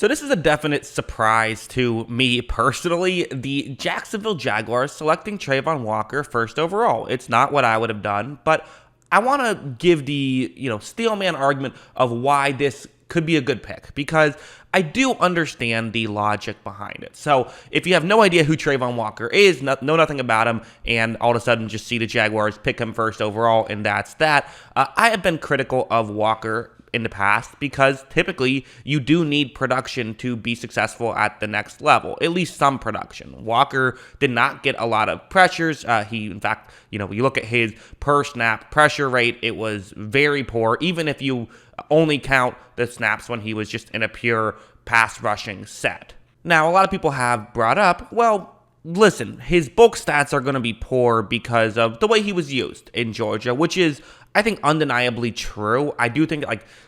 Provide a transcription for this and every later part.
So this is a definite surprise to me personally. The Jacksonville Jaguars selecting Travon Walker first overall. It's not what I would have done, but I want to give the, steel man argument of why this could be a good pick, because I do understand the logic behind it. So if you have no idea who Travon Walker is, know nothing about him, and all of a sudden just see the Jaguars pick him first overall, and that's that. I have been critical of Walker in the past because typically you do need production to be successful at the next level, at least some production. Walker did not get a lot of pressures. In fact, you look at his per snap pressure rate, it was very poor, even if you only count the snaps when he was just in a pure pass rushing set. Now, a lot of people have brought up, well, listen, his bulk stats are going to be poor because of the way he was used in Georgia, which is, I think, undeniably true. I do think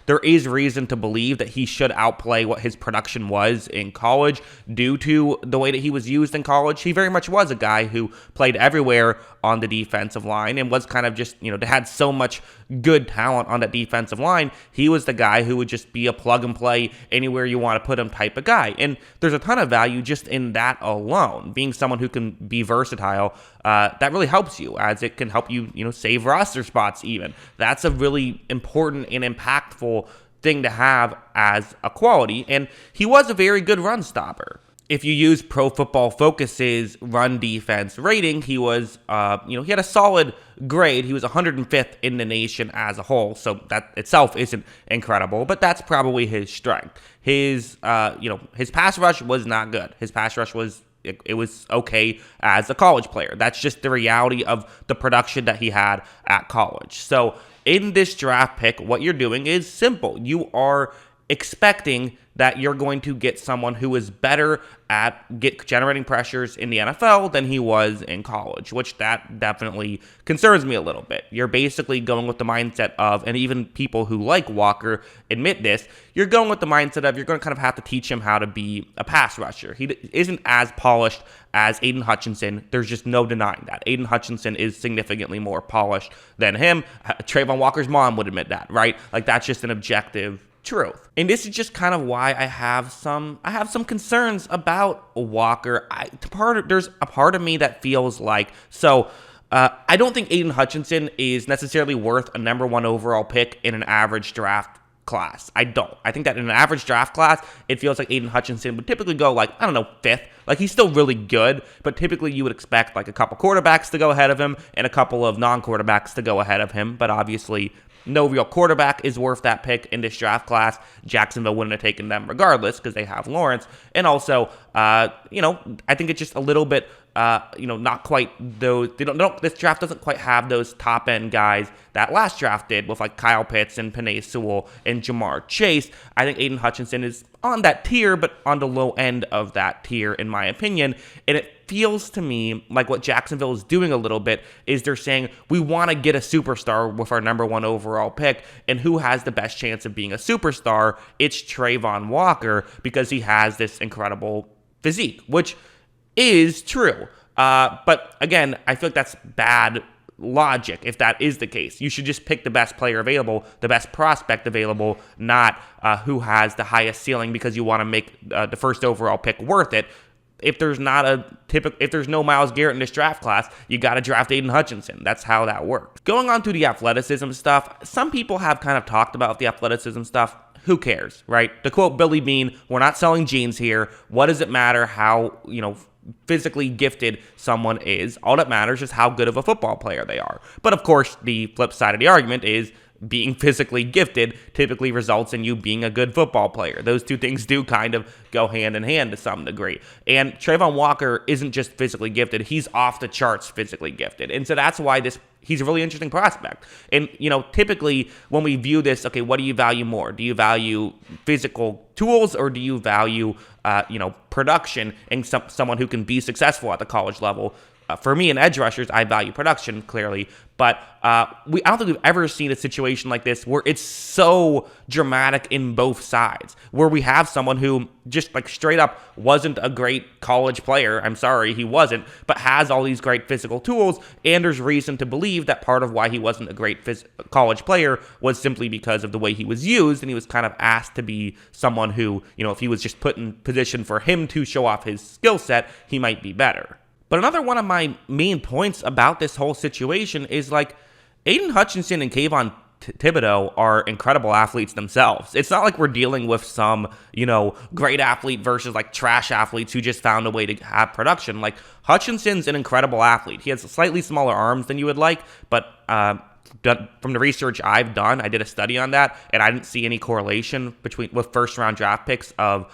there is reason to believe that he should outplay what his production was in college due to the way that he was used in college. He very much was a guy who played everywhere on the defensive line and was kind of just, had so much good talent on that defensive line. He was the guy who would just be a plug and play anywhere you want to put him type of guy. And there's a ton of value just in that alone, being someone who can be versatile. That really helps you, as it can help you, save roster spots even. That's a really important and impactful thing to have as a quality, and he was a very good run stopper. If you use Pro Football Focus's run defense rating, he was, he had a solid grade. He was 105th in the nation as a whole, so that itself isn't incredible, but that's probably his strength. His pass rush was not good. His pass rush was It was okay as a college player. That's just the reality of the production that he had at college. So in this draft pick, what you're doing is simple. You are expecting that you're going to get someone who is better at generating pressures in the NFL than he was in college, which that definitely concerns me a little bit. You're basically going with the mindset of, and even people who like Walker admit this, you're going with the mindset of you're going to kind of have to teach him how to be a pass rusher. He isn't as polished as Aiden Hutchinson. There's just no denying that. Aiden Hutchinson is significantly more polished than him. Travon Walker's mom would admit that, right? That's just an objective truth. And this is just kind of why I have some concerns about Walker. There's a part of me that feels like, I don't think Aiden Hutchinson is necessarily worth a number 1 overall pick in an average draft class. I don't. I think that in an average draft class, it feels like Aiden Hutchinson would typically go 5th. He's still really good, but typically you would expect a couple quarterbacks to go ahead of him and a couple of non-quarterbacks to go ahead of him, but obviously no real quarterback is worth that pick in this draft class. Jacksonville wouldn't have taken them regardless because they have Lawrence. And also, I think it's just a little bit, not quite those. This draft doesn't quite have those top end guys that last draft did with Kyle Pitts and Penei Sewell and Jamar Chase. I think Aiden Hutchinson is on that tier, but on the low end of that tier, in my opinion. And it feels to me like what Jacksonville is doing a little bit is they're saying, we want to get a superstar with our number 1 overall pick, and who has the best chance of being a superstar? It's Travon Walker, because he has this incredible physique, which is true. But again, I feel like that's bad logic if that is the case. You should just pick the best player available, the best prospect available, not who has the highest ceiling, because you want to make the first overall pick worth it. If there's no Myles Garrett in this draft class, you got to draft Aiden Hutchinson. That's how that works. Going on to the athleticism stuff, some people have kind of talked about the athleticism stuff. Who cares, right? To quote Billy Beane, we're not selling jeans here. What does it matter how, physically gifted someone is? All that matters is how good of a football player they are. But of course, the flip side of the argument is being physically gifted typically results in you being a good football player. Those two things do kind of go hand in hand to some degree. And Travon Walker isn't just physically gifted, he's off the charts physically gifted. And so that's why he's a really interesting prospect. And, typically when we view this, okay, what do you value more? Do you value physical tools, or do you value, production and someone who can be successful at the college level? for me in edge rushers, I value production clearly, but I don't think we've ever seen a situation like this where it's so dramatic in both sides, where we have someone who just like straight up wasn't a great college player. I'm sorry, he wasn't, but has all these great physical tools, and there's reason to believe that part of why he wasn't a great college player was simply because of the way he was used, and he was kind of asked to be someone who, if he was just put in position for him to show off his skill set, he might be better. But another one of my main points about this whole situation is like Aiden Hutchinson and Kayvon Thibodeaux are incredible athletes themselves. It's not like we're dealing with some, great athlete versus like trash athletes who just found a way to have production. Like Hutchinson's an incredible athlete. He has slightly smaller arms than you would like, but from the research I've done, I did a study on that, and I didn't see any correlation with first round draft picks of,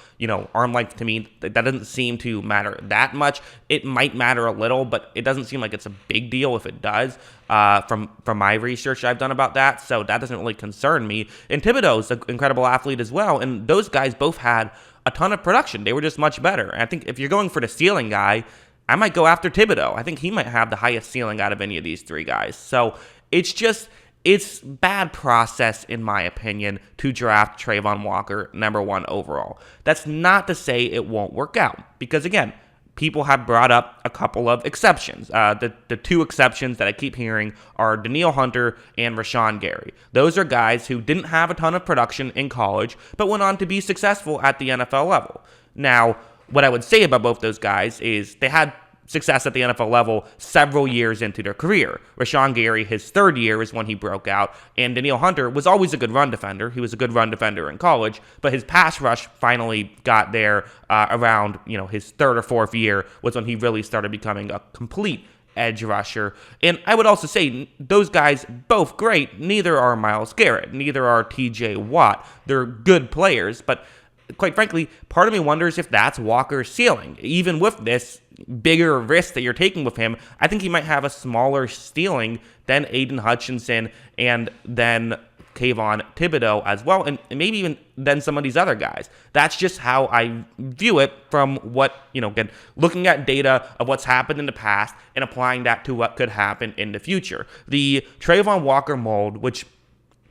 arm length. To me, that doesn't seem to matter that much. It might matter a little, but it doesn't seem like it's a big deal if it does, from my research I've done about that. So that doesn't really concern me. And Thibodeau's an incredible athlete as well, and those guys both had a ton of production. They were just much better. And I think if you're going for the ceiling guy, I might go after Thibodeaux. I think he might have the highest ceiling out of any of these three guys. So it's bad process, in my opinion, to draft Travon Walker number 1 overall. That's not to say it won't work out, because again, people have brought up a couple of exceptions. The two exceptions that I keep hearing are Danielle Hunter and Rashawn Gary. Those are guys who didn't have a ton of production in college, but went on to be successful at the NFL level. Now, what I would say about both those guys is they had success at the NFL level several years into their career. Rashawn Gary, his third year is when he broke out, and Danielle Hunter was always a good run defender. He was a good run defender in college, but his pass rush finally got there around his third or fourth year was when he really started becoming a complete edge rusher. And I would also say those guys, both great. Neither are Myles Garrett. Neither are TJ Watt. They're good players, but quite frankly, part of me wonders if that's Walker's ceiling. Even with this bigger risk that you're taking with him, I think he might have a smaller ceiling than Aiden Hutchinson and then Kayvon Thibodeaux as well, and maybe even than some of these other guys. That's just how I view it from what, again, looking at data of what's happened in the past and applying that to what could happen in the future. The Travon Walker mold, which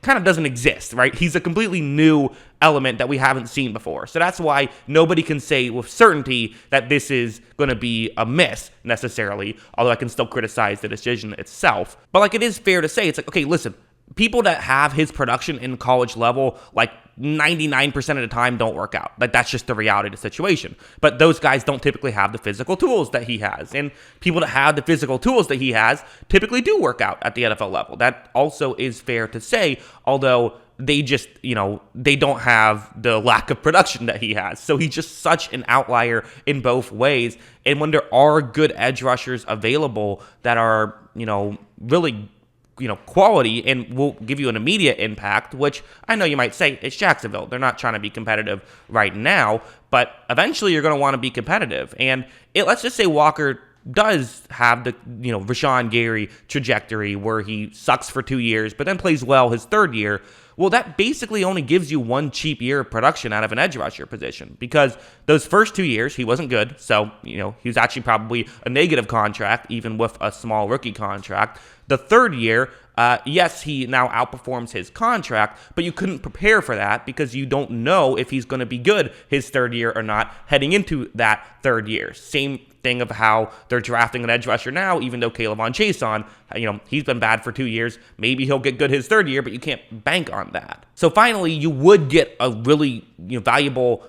kind of doesn't exist, right? He's a completely new element that we haven't seen before. So that's why nobody can say with certainty that this is going to be a miss necessarily, although I can still criticize the decision itself. But like, it is fair to say, it's like, okay, listen, people that have his production in college level, like 99% of the time don't work out. Like, that's just the reality of the situation. But those guys don't typically have the physical tools that he has. And people that have the physical tools that he has typically do work out at the NFL level. That also is fair to say, although they just, they don't have the lack of production that he has. So he's just such an outlier in both ways. And when there are good edge rushers available that are, really quality and will give you an immediate impact, which I know you might say it's Jacksonville. They're not trying to be competitive right now, but eventually you're going to want to be competitive. And let's just say Walker does have the, Rashawn Gary trajectory where he sucks for 2 years, but then plays well his third year. Well, that basically only gives you one cheap year of production out of an edge rusher position, because those first 2 years, he wasn't good. So, he was actually probably a negative contract, even with a small rookie contract. The third year, yes, he now outperforms his contract, but you couldn't prepare for that because you don't know if he's going to be good his third year or not heading into that third year. Same thing of how they're drafting an edge rusher now, even though Kayvon Chason, he's been bad for 2 years. Maybe he'll get good his third year, but you can't bank on that. So finally, you would get a really valuable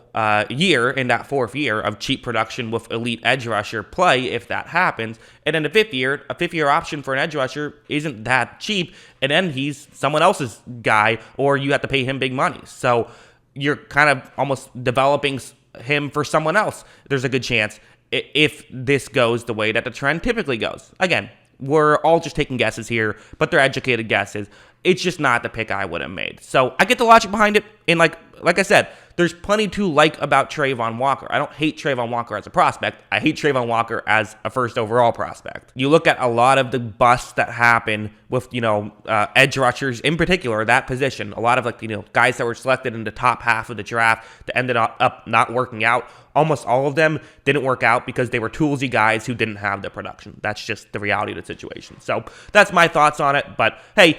year in that fourth year of cheap production with elite edge rusher play if that happens. And then the fifth year, a fifth-year option for an edge rusher isn't that cheap, and then he's someone else's guy, or you have to pay him big money. So you're kind of almost developing him for someone else. There's a good chance if this goes the way that the trend typically goes. Again, we're all just taking guesses here, but they're educated guesses. It's just not the pick I would have made. So I get the logic behind it in like like I said, there's plenty to like about Travon Walker. I don't hate Travon Walker as a prospect. I hate Travon Walker as a first overall prospect. You look at a lot of the busts that happen with, edge rushers in particular, that position. A lot of guys that were selected in the top half of the draft that ended up not working out. Almost all of them didn't work out because they were toolsy guys who didn't have the production. That's just the reality of the situation. So that's my thoughts on it. But hey,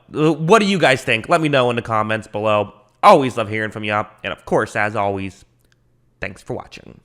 what do you guys think? Let me know in the comments below. Always love hearing from you. And of course, as always, thanks for watching.